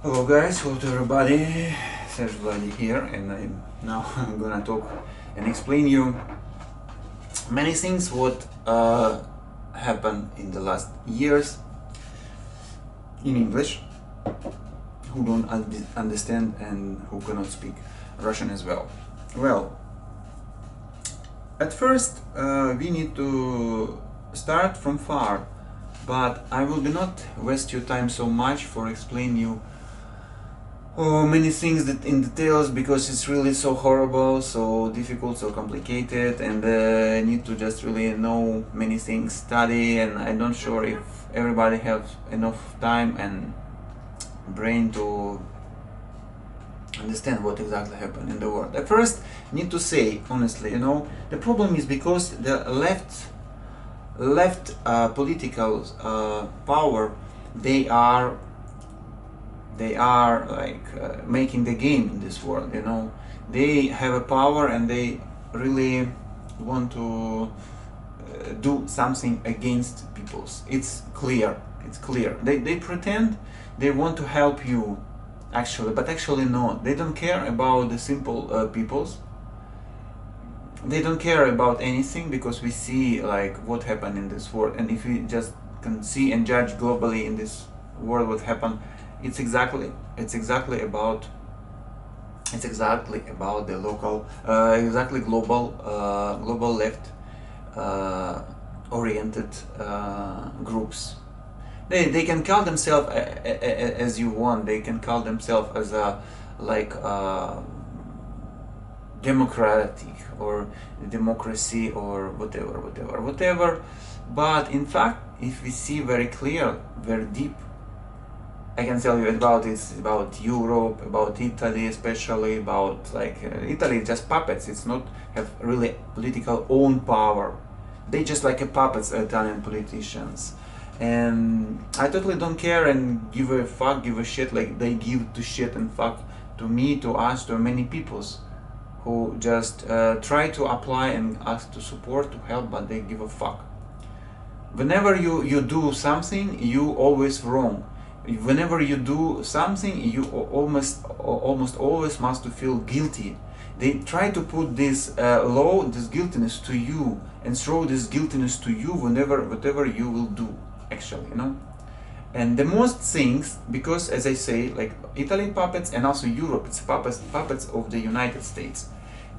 Hello guys, hello to everybody. It's Vladi here, and I'm gonna talk and explain you many things what happened in the last years in English, who don't understand and who cannot speak Russian as well. Well, at first we need to start from far, but I will be not waste your time so much for explain you many things that in details, because it's really so horrible, so difficult, so complicated, and I need to just really know many things, study, and I'm not sure if everybody has enough time and brain to understand what exactly happened in the world. At first, need to say honestly, the problem is because the left political power, they are like making the game in this world. They have a power and they really want to do something against peoples. It's clear. They pretend they want to help you actually, but actually no. They don't care about the simple peoples. They don't care about anything, because we see like what happened in this world, and if we just can see and judge globally in this world what happened, it's exactly about the local exactly global left oriented groups. They can call themselves as you want. They can call themselves as a like democratic or democracy or whatever, but in fact, if we see very clear, very deep, I can tell you about Europe, about Italy, especially about like Italy is just puppets. It's not have really political own power. They just like a puppets, Italian politicians, and I totally don't care and give a fuck, give a shit like they give to shit and fuck to me, to us, to many peoples who just try to apply and ask to support, to help, but they give a fuck. Whenever you do something, you always wrong. Whenever you do something, you almost always must to feel guilty. They try to put this law, this guiltiness to you, and throw this guiltiness to you whatever you will do, actually, And the most things, because as I say, like Italy puppets, and also Europe, it's puppets of the United States,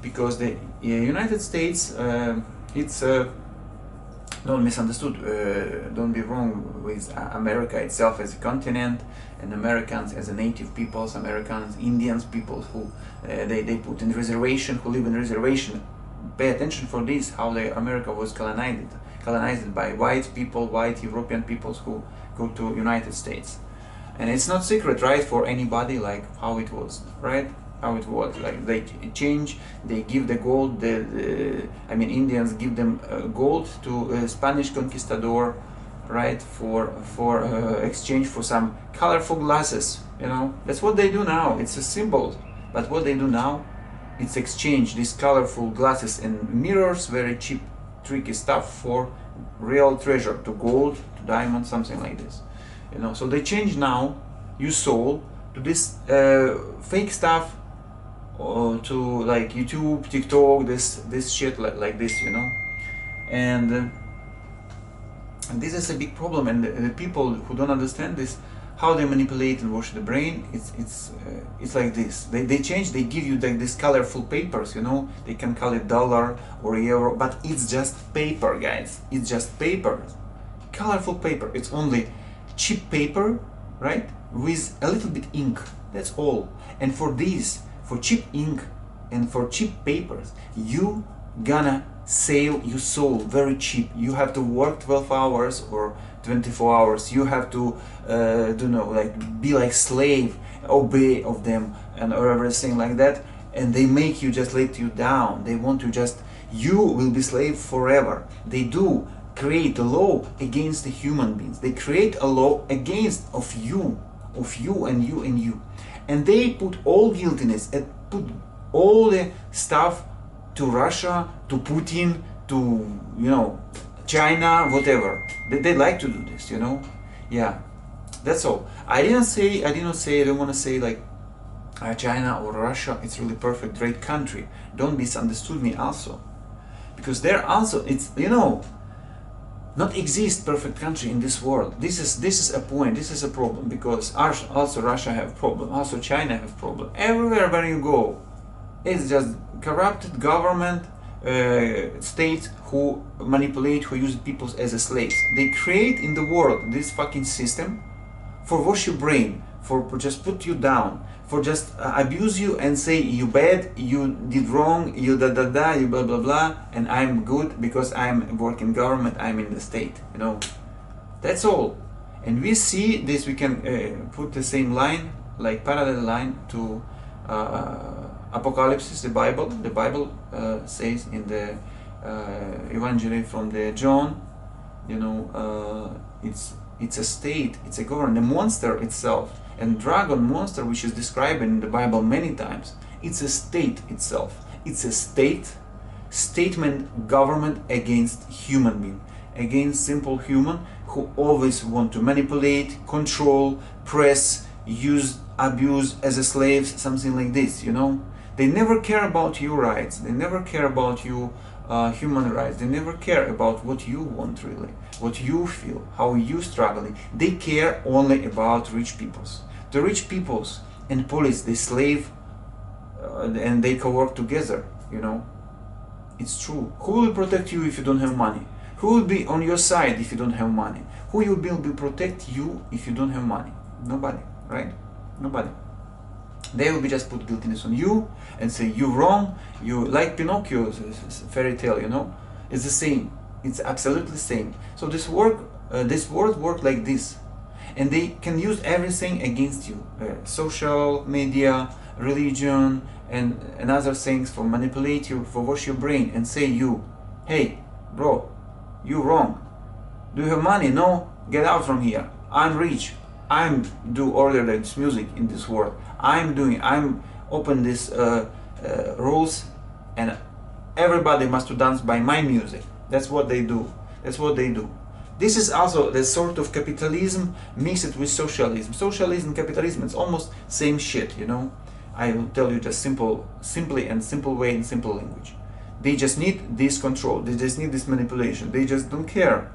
because the United States, it's don't misunderstood, don't be wrong with America itself as a continent, and Americans as a native peoples, Americans, Indians, people who they put in reservation, who live in reservation. Pay attention for this, how America was colonized by white people, white European peoples who go to United States. And it's not secret, right, for anybody, like how it was, right? How it was, like they change, they give the gold, I mean Indians give them gold to Spanish conquistador, right, for exchange for some colorful glasses, that's what they do now. It's a symbol, but what they do now, it's exchange these colorful glasses and mirrors, very cheap tricky stuff, for real treasure, to gold, to diamond, something like this, so they change now your soul to this fake stuff, to like YouTube, TikTok, this shit like this, and this is a big problem. And the people who don't understand this, how they manipulate and wash the brain, it's like this. They change, they give you like this colorful papers, they can call it dollar or euro, but it's just paper, guys. It's just paper, colorful paper. It's only cheap paper, right, with a little bit ink, that's all. And for cheap ink and for cheap papers, you gonna sell your soul very cheap. You have to work 12 hours or 24 hours. You have to be like slave, obey of them, and or everything like that. And they make you, just let you down. They want to just, you will be slave forever. They do create a law against the human beings. They create a law against of you and you and you. And they put all guiltiness and put all the stuff to Russia, to Putin, to China, whatever. They like to do this, yeah. That's all. I did not say, I don't want to say like China or Russia, it's really perfect, great country. Don't misunderstood me also. Because there also, it's, you know, not exist perfect country in this world. This is a point, this is a problem, because also Russia have problem, also China have problem. Everywhere where you go, it's just corrupted government, states who manipulate, who use people as a slaves. They create in the world this fucking system for wash your brain, for just put you down, for just abuse you and say you bad, you did wrong, you you blah blah blah, and I'm good because I'm working government, I'm in the state, you know. That's all. And we see this, we can put the same line, like parallel line to Apocalypse, the Bible says in the Evangelium from the John, you know, it's a state, it's a government, the monster itself, and dragon monster, which is described in the Bible many times, it's a state itself. It's a statement government against human being, against simple human who always want to manipulate, control, press, use, abuse as a slaves, something like this, you know. They never care about your rights, they never care about you human rights, they never care about what you want really, what you feel, how you struggling. They care only about rich peoples. The rich peoples and police, they slave and they can work together, you know. It's true. Who will protect you if you don't have money? Who will be on your side if you don't have money? Who will be protect you if you don't have money? Nobody, right? Nobody. They will be just put guiltiness on you and say you're wrong. You like Pinocchio's fairy tale, you know. It's the same. It's absolutely the same. So this world work like this, and they can use everything against you. Social media, religion, and other things for manipulate you, for wash your brain and say you, hey, bro, you're wrong. Do you have money? No, get out from here. I'm rich. I'm do order this music in this world. I'm open this rules, and everybody must to dance by my music. That's what they do. That's what they do. This is also the sort of capitalism mixed with socialism. Socialism, capitalism, it's almost same shit, you know. I will tell you just simply and simple way in simple language. They just need this control. They just need this manipulation. They just don't care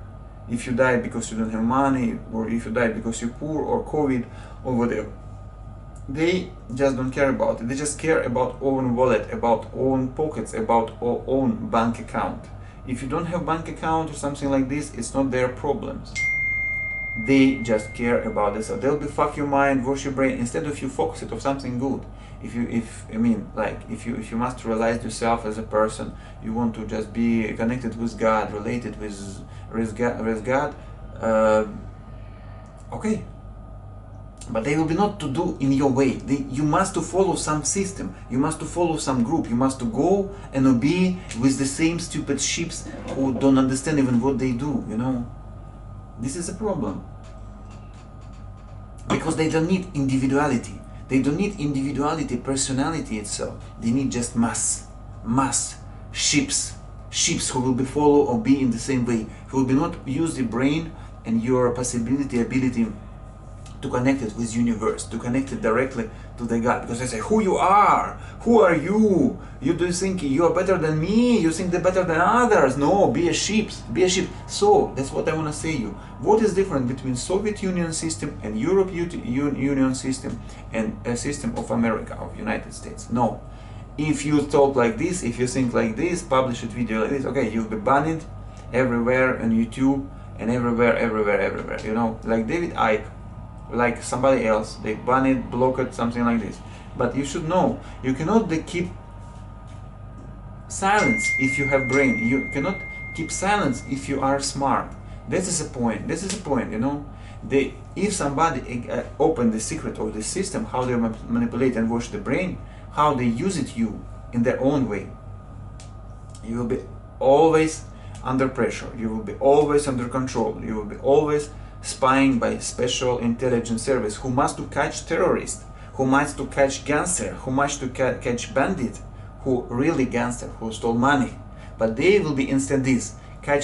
if you die because you don't have money, or if you die because you're poor, or COVID, or whatever. They just don't care about it. They just care about own wallet, about own pockets, about own bank account. If you don't have bank account or something like this, it's not their problems. They just care about this. So they'll be fuck your mind, wash your brain, instead of you focus it on something good. If you must realize yourself as a person, you want to just be connected with God, related with God, okay. But they will be not to do in your way. You must to follow some system. You must to follow some group. You must to go and obey with the same stupid sheeps who don't understand even what they do. You know, this is a problem, because they don't need individuality. They don't need individuality, personality itself. They need just mass sheeps who will be follow or be in the same way. Who will be not use the brain and your ability to connect it with universe, to connect it directly to the God. Because they say, who you are? Who are you? You do think you are better than me? You think they're better than others? No, be a sheep, be a sheep. So that's what I want to say you. What is different between Soviet Union system and Europe Union system and a system of America, of United States? No. If you talk like this, if you think like this, publish a video like this, okay, you'll be banned everywhere on YouTube and everywhere. You know, like David Icke, like somebody else, they ban it, block it, something like this. But you should know, you cannot keep silence if you have brain. You cannot keep silence if you are smart. This is a point. This is a point. You know, if somebody open the secret of the system, how they manipulate and wash the brain, how they use it you in their own way, you will be always under pressure. You will be always under control. You will be always spying by special intelligence service, who must to catch terrorists, who must to catch gangster, who must to catch bandit, who really gangster, who stole money. But they will be instead this, try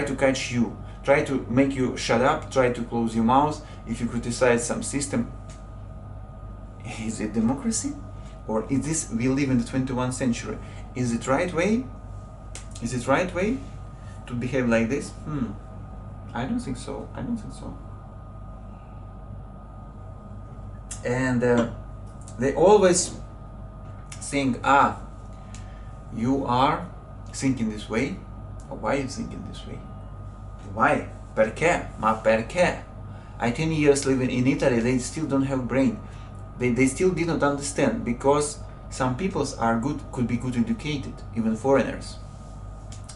to catch you, try to make you shut up, try to close your mouth, if you criticize some system, is it democracy? Or is this, we live in the 21st century, is it right way? Is it right way to behave like this? I don't think so. I don't think so. And they always think, you are thinking this way. Why are you thinking this way? Why? Perché? Ma perché? I 10 years living in Italy, they still don't have brain. They still did not understand, because some peoples are good, could be good educated, even foreigners.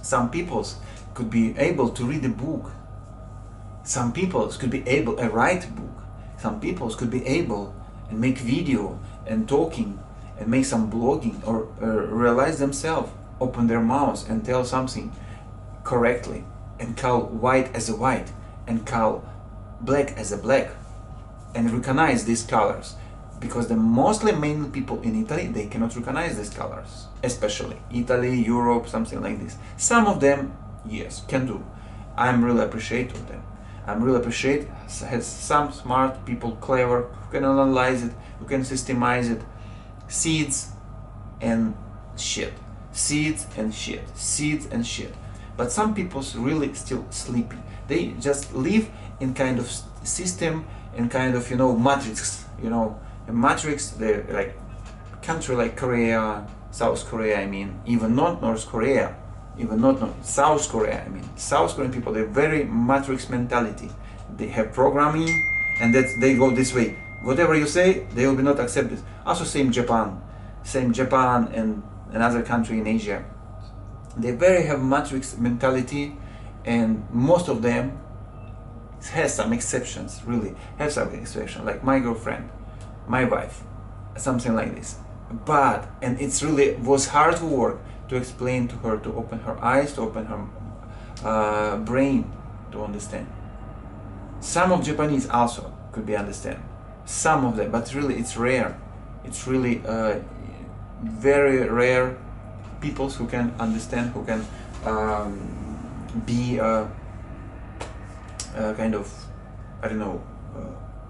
Some peoples could be able to read a book. Some peoples could be able to write a book. Some peoples could be able and make video and talking and make some blogging, or realize themselves, open their mouths and tell something correctly, and call white as a white, and call black as a black, and recognize these colors, because the mostly mainly people in Italy, they cannot recognize these colors, especially Italy, Europe, something like this. Some of them, yes, can do. I'm really appreciative of them. I'm really appreciate has some smart people, clever, who can analyze it, who can systemize it. Seeds and shit, seeds and shit, seeds and shit. But some people's really still sleepy. They just live in kind of system and kind of, matrix, a matrix. They're like country like Korea, South Korea, I mean, even not North Korea, even not South Korea, I mean, South Korean people, they're very matrix mentality. They have programming, and that they go this way. Whatever you say, they will be not accepted. Also same Japan and another country in Asia. They very have matrix mentality, and most of them has some exceptions, really have some exceptions, like my girlfriend, my wife, something like this. But, and it's really was hard work to explain to her, to open her eyes, to open her brain to understand. Some of Japanese also could be understand, some of them, but really it's rare. It's really very rare peoples who can understand, who can be kind of, I don't know,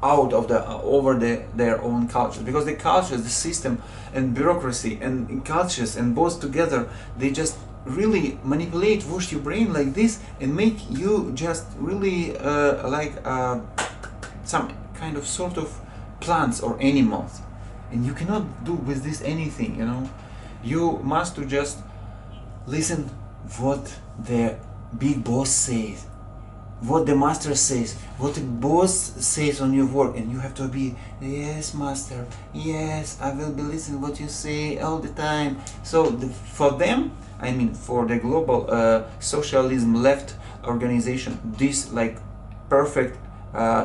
out of the their own culture, because the cultures, the system and bureaucracy and cultures and both together, they just really manipulate, wash your brain like this and make you just really like some kind of sort of plants or animals, and you cannot do with this anything. You must to just listen what the big boss says, what the master says, what the boss says on your work, and you have to be, yes master, yes, I will be listening what you say all the time. So for them, I mean for the global socialism left organization, this like perfect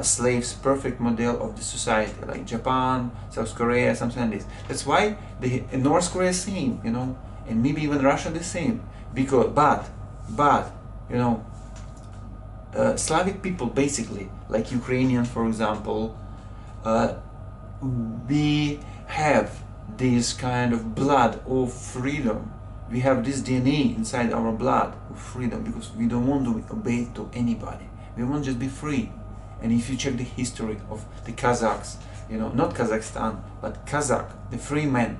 slaves, perfect model of the society, like Japan, South Korea, something like this. That's why in North Korea same, and maybe even Russia the same, because but Slavic people, basically, like Ukrainian, for example, we have this kind of blood of freedom. We have this DNA inside our blood of freedom, because we don't want to obey to anybody. We want to just be free. And if you check the history of the Kazakhs, not Kazakhstan, but Kazakh, the free man,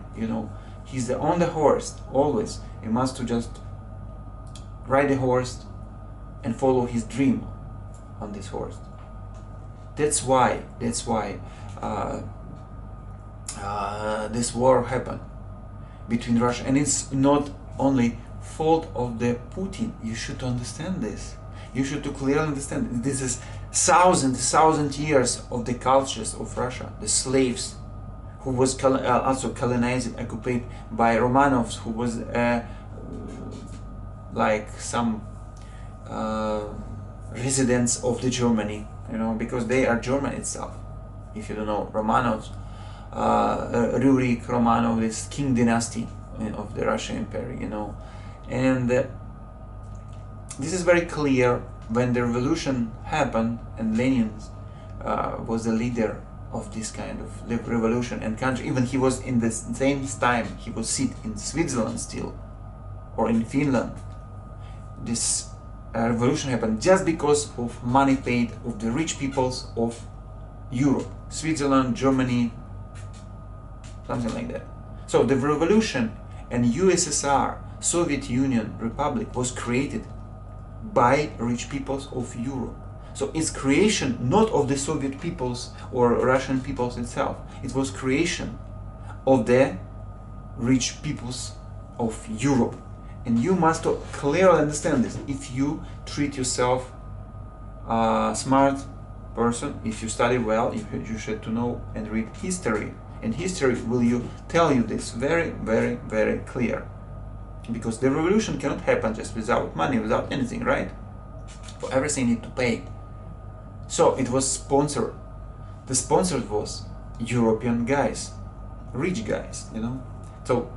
he's on the horse always. He must to just ride the horse and follow his dream on this horse. That's why this war happened between Russia, and it's not only fault of the Putin. You should understand this. You should to clearly understand this is thousand years of the cultures of Russia, the slaves who was also colonized, occupied by Romanovs, who was like some residents of the Germany, because they are German itself. If you don't know, Romanovs, Rurik Romanov, this king dynasty of the Russian Empire, and this is very clear when the revolution happened, and Lenin was the leader of this kind of revolution and country. Even he was in the same time, he was sit in Switzerland still, or in Finland. This revolution happened just because of money paid of the rich peoples of Europe, Switzerland, Germany, something like that. So the revolution and USSR, Soviet Union Republic, was created by rich peoples of Europe. So it's creation not of the Soviet peoples or Russian peoples itself. It was creation of the rich peoples of Europe. And you must clearly understand this. If you treat yourself smart person, if you study well, you should to know and read history. And history will tell you this very, very, very clear. Because the revolution cannot happen just without money, without anything, right? For everything you need to pay. So it was sponsored. The sponsor was European guys, rich guys, you know. So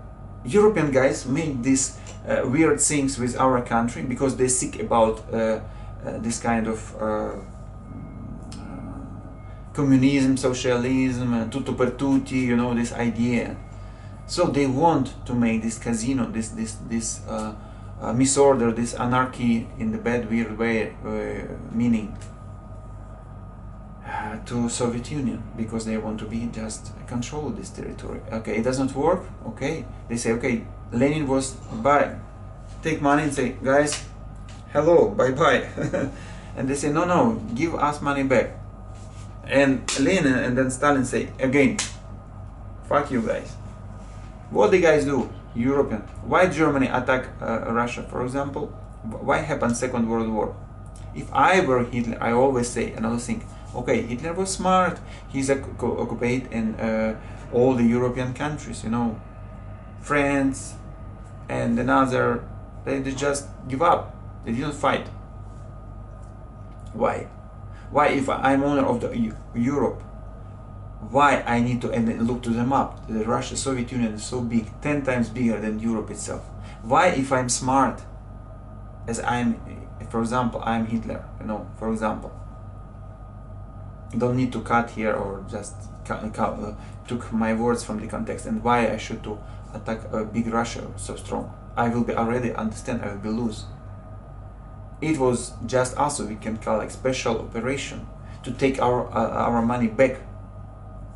European guys made these weird things with our country because they think about this kind of communism, socialism, tutto per tutti, you know, this idea. So they want to make this casino, this misorder, this anarchy in the bad, weird way, meaning to Soviet Union, because they want to be just control this territory. Okay, it doesn't work. Okay, they say, okay, Lenin was bye, take money and say, guys, hello, bye bye. And they say, no, no, give us money back. And Lenin and then Stalin say again, fuck you guys. What the guys do? European. Why Germany attack Russia, for example? Why happened Second World War? If I were Hitler, I always say another thing. Okay, Hitler was smart. He's occupied in all the European countries, you know, France and another. They just give up. They didn't fight. Why? Why, if I'm owner of the Europe, why I need to look to the map? The Russia, Soviet Union is so big, 10 times bigger than Europe itself. Why, if I'm smart, as I'm, for example, I'm Hitler, you know, for example, don't need to cut here or just took my words from the context, and why I should to attack a big Russia so strong? I will be already understand, I will be lose. It was just also, we can call like special operation to take our money back.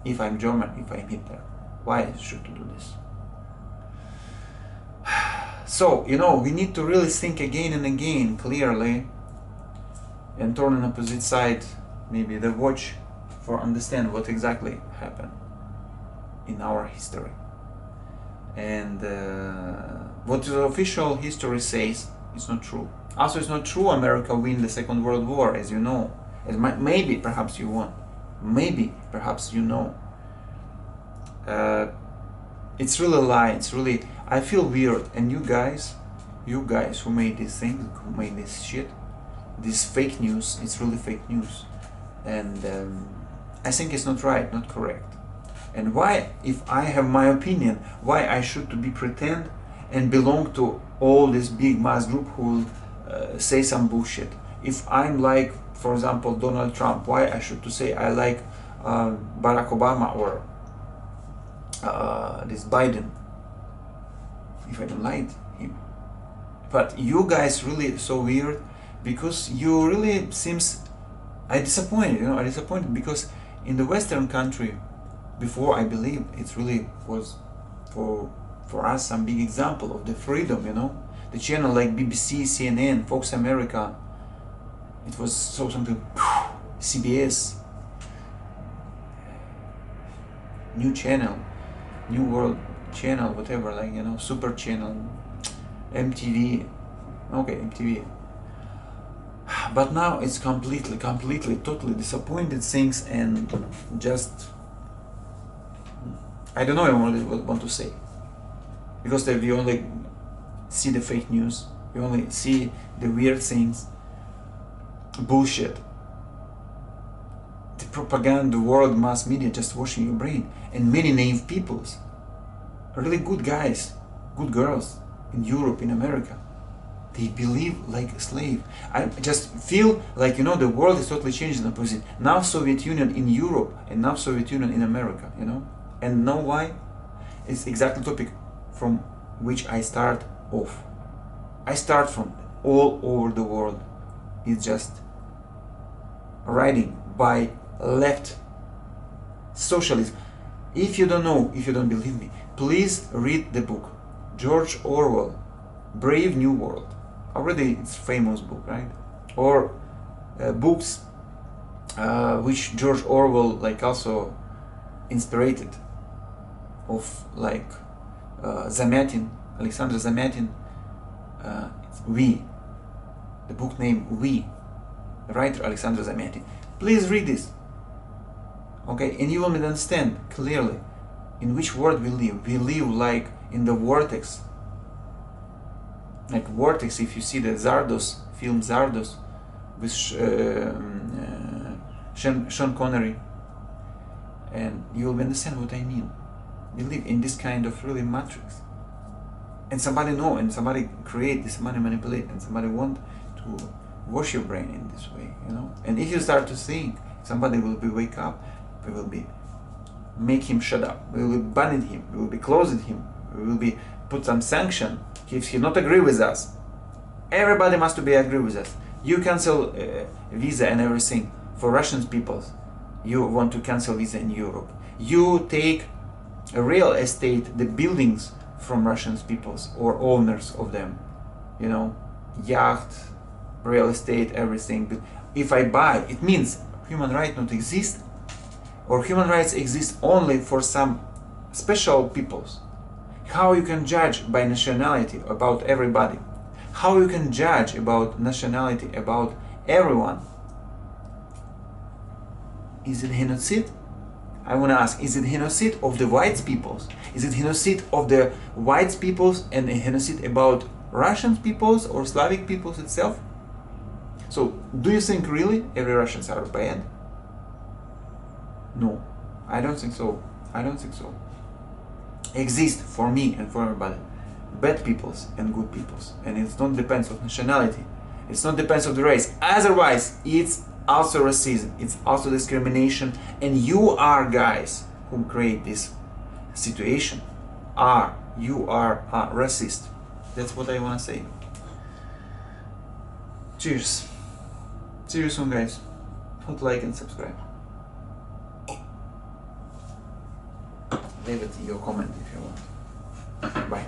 If I'm German, if I'm Hitler, why should to do this? So, you know, we need to really think again and again clearly and turn on opposite side, maybe the watch, for understand what exactly happened in our history. And what the official history says is not true. Also, it's not true America win the Second World War, as you know. As maybe, perhaps you won. Maybe, perhaps you know. It's really a lie. It's really, I feel weird. And you guys who made these things, who made this shit, this fake news, it's really fake news. And I think it's not right, not correct. And why, if I have my opinion, why I should to be pretend and belong to all this big mass group who will say some bullshit? If I'm like, for example, Donald Trump, why I should to say I like Barack Obama or this Biden, if I don't like him? But you guys really so weird, because you really seems, I disappointed, you know, I disappointed, because in the Western country, before, I believe it really was for us some big example of the freedom, you know, the channel like BBC, CNN, Fox America, it was so something, CBS, new channel, new world channel, whatever, like, you know, super channel, MTV, okay, MTV. But now it's completely, totally disappointed things, and just, I don't know what I want to say, because we only see the fake news, we only see the weird things, bullshit, the propaganda, the world mass media just washing your brain, and many naive peoples, really good guys, good girls in Europe, in America, they believe like a slave. I just feel like, you know, the world is totally changing the opposite. Now Soviet Union in Europe and now Soviet Union in America, you know. And know why? It's exactly the topic from which I start off. I start from all over the world. It's just writing by left socialism. If you don't know, if you don't believe me, please read the book George Orwell, Brave New World. Already it's a famous book, right? Or books which George Orwell like also inspired of, like Zamyatin, Alexander Zamyatin, We, the book name We, the writer Alexander Zamyatin. Please read this, okay, and you will understand clearly in which world we live. We live like in the vortex, like vortex. If you see the Zardos film, Zardos, with Sean Connery, and you will understand what I mean. We live in this kind of really matrix, and somebody know, and somebody create this, somebody manipulate, and somebody want to wash your brain in this way, you know. And if you start to think, somebody will be wake up, we will be make him shut up, we will be ban him, we will be closing him, we will be put some sanction if he not agree with us. Everybody must be agree with us. You cancel visa and everything for Russian peoples. You want to cancel visa in Europe. You take a real estate, the buildings from Russian peoples or owners of them, you know, yacht, real estate, everything. If I buy, it means human rights not exist, or human rights exist only for some special peoples. How you can judge by nationality about everybody? How you can judge about nationality about everyone? Is it genocide? I want to ask, is it genocide of the white peoples? Is it genocide of the white peoples and a genocide about Russian peoples or Slavic peoples itself? So, do you think really every Russians are bad? No, I don't think so. I don't think so. Exist for me and for everybody bad peoples and good peoples, and it not depends on nationality. It's not depends on the race. Otherwise, it's also racism. It's also discrimination. And you are guys who create this situation. You are racist. That's what I want to say. Cheers. See you soon, guys. Hit like and subscribe. Leave it your comment if you want. Bye.